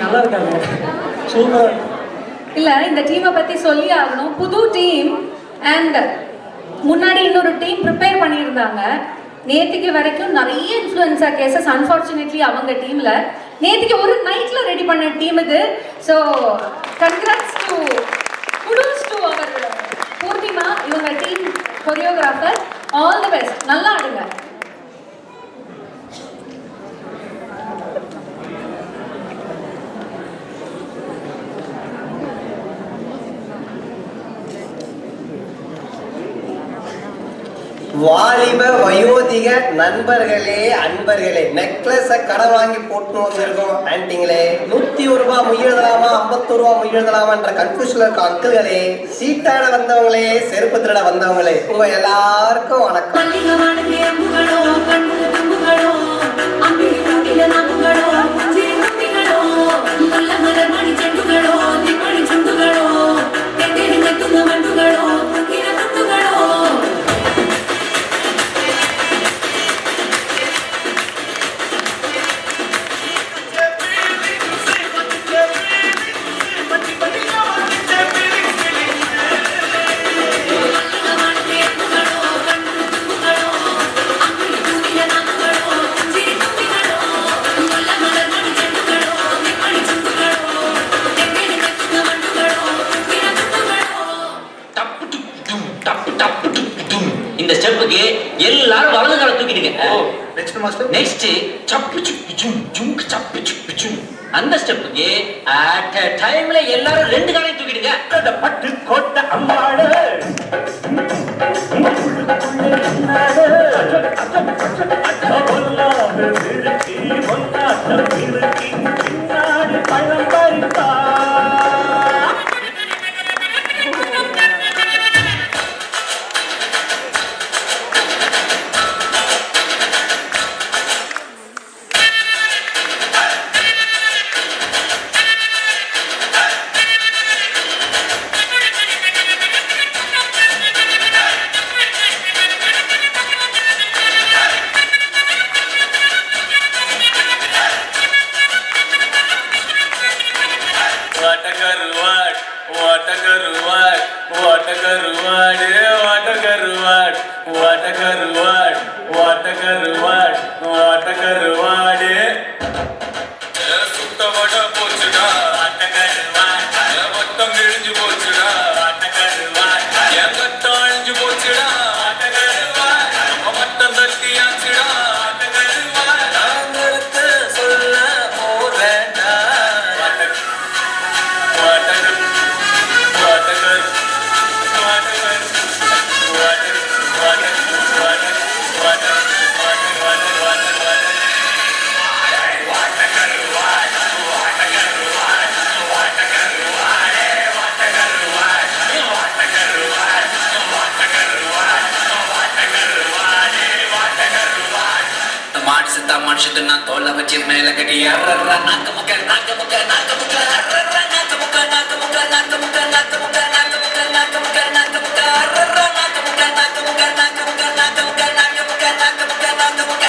நல்லா இருக்காங்க, சூப்பர். இல்ல இந்த டீமை பத்தி சொல்லி ஆகணும். புது டீம் அண்ட் முன்னாடி இன்னொரு டீம் ப்ரிப்பேர் பண்ணியிருந்தாங்க. நேற்றுக்கு வரைக்கும் நிறைய இன்ஃப்ளூயன்ஸா கேசஸ் அன்ஃபார்ச்சுனேட்லி அவங்க டீம்ல நேற்றுக்கு ஒரு நைட்ல ரெடி பண்ண டீம் இது. So congrats to kudos to our Poornima, இவங்க team choreographer. All the best, நல்லா ஆடுங்க. வாலிப வயோதிக நண்பர்களே, அன்பர்களே, நெக்லஸ கடை வாங்கி போட்டு வந்திருக்கோம் ஆன்டிங்களே. 101 ரூபாய் மொய் எழுதலாமா 51 ரூபாய் மொய் எழுதலாமான்ற கன்ஃபியூஷன்ல இருக்க அங்கிள்களே, சீட்டாட வந்தவங்களே, செருப்பு திருட வந்தவங்களே, உங்க எல்லாருக்கும் வணக்கம். இந்த ஸ்டெப்புக்கு எல்லாரும் வலது கால தூக்கிடுங்க. நெக்ஸ்ட் மாஸ்டர், நெக்ஸ்ட் சப்பு சுப்பு ஜும் ஜும் சப்பு சுப்பு ஜும். அந்த ஸ்டெப்புக்கு அட் a டைம்ல எல்லாரும் 2 காலையும் தூக்கிடுங்க. அந்த பட்டு கோட்டை அம்மாடு பின்னாடி பழம் பறிப்பா. மனுஷத்துனா தோல்ல வச்சு மேல கட்டி நாக்க முக்க நாக்க முக்க நாக்க முக்க நாக்க முக்க நாக்க முக்க நாக்க முக்க நாக்க முக்க நாக்க முக்க நாக்க முக்க நாக்க முக்க நாக்க முக்க நாக்க முக்க நாக்க முக்க நாக்க முக்க நாக்க முக்க நாக்க முக்க நாக்க முக்க.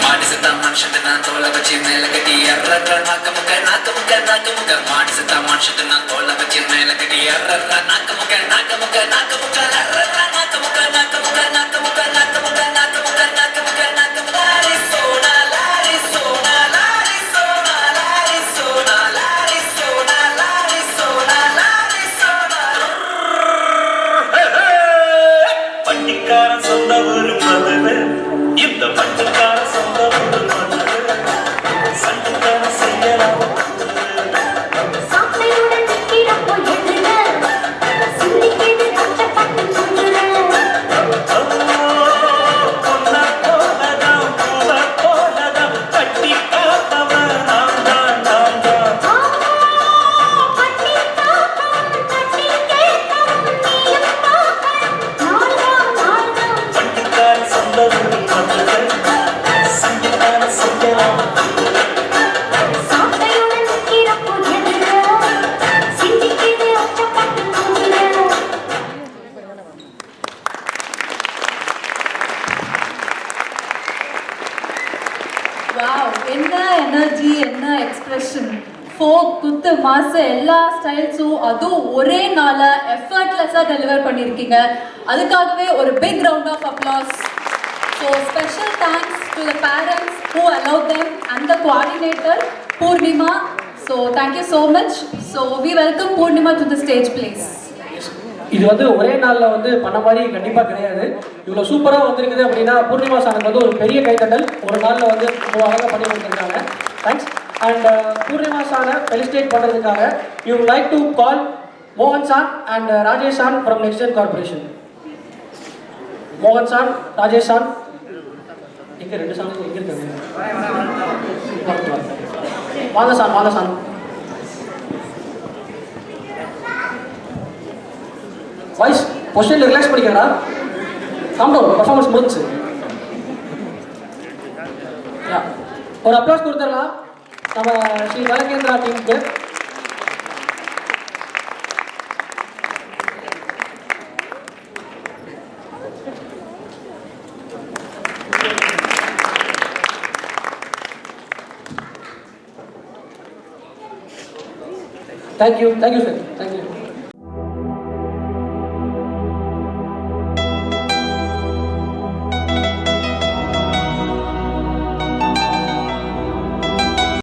மாடி சத்தா மனுஷத்துனா தோல்ல வச்சு மேல கட்டி நாக்க முக்க நாக்க முக்க நாக்க முக்க. மாடி சத்தா மனுஷத்துனா தோல்ல வச்சு மேல கட்டி நாக்க முக்க நாக்க முக்க நாக்க முக்க நாக்க முக்க நாக்க முக்க நாக்க முக்க நாக்க முக்க நாக்க முக்க நாக்க முக்க நாக்க முக்க. லாரி சோனா லாரி சோனா லாரி சோனா லாரி சோனா லாரி சோனா லாரி சோனா லாரி சோனா. பட்டிக்காரன் சொந்த ஊரு மதுரை, இந்த பட்டுக்கார சொந்த ஊரு மதுரை, சண்டுக்கார செய்யலாம் சொந்த ஊரு மதுரை. மாச எல்லா ஸ்டைல்ஸும் அதுவும் ஒரே நாள எஃபர்ட்லெஸ்ஸா டெலிவர் பண்ணிருக்கீங்க. அதுக்காகவே ஒரு big round of applause. So special thanks to the parents who allowed them and the coordinator Purnima. So thank you so much. So we welcome Purnima to the stage please. இது வந்து ஒரே நாளில் வந்து பண்ண மாதிரி கண்டிப்பாக கிடையாது. இவ்வளோ சூப்பராக வந்திருக்குது அப்படின்னா பூர்ணிமா சாருக்கு வந்து ஒரு பெரிய கைத்தட்டல். ஒரு நாளில் வந்து இவ்வளோ அழகாக பண்ணி கொடுத்துருக்காங்க. தேங்க்ஸ். அண்ட் பூர்ணிமா சாரை ஃபெலிசிட்டேட் பண்ணுறதுக்காக யூ லைக் டு கால் மோகன் sir and Rajesh sir from next corporation. மோகன் சார், ராஜேஷ் சார் எங்கே 2 சாங் எங்கே இருக்காங்க? வாங்க சார், வாங்க சார். வாய்ஸ் பொசிஷனில் ரிலாக்ஸ் பண்ணிக்கிறா. காம்பவுண்ட் பர்ஃபார்மன்ஸ் முடிச்சு. ஒரு அப்ளாஸ் கொடுத்துடலாம் நம்ம ஸ்ரீ வலகேந்திரா டீமுக்கு. Thank you sir, thank you.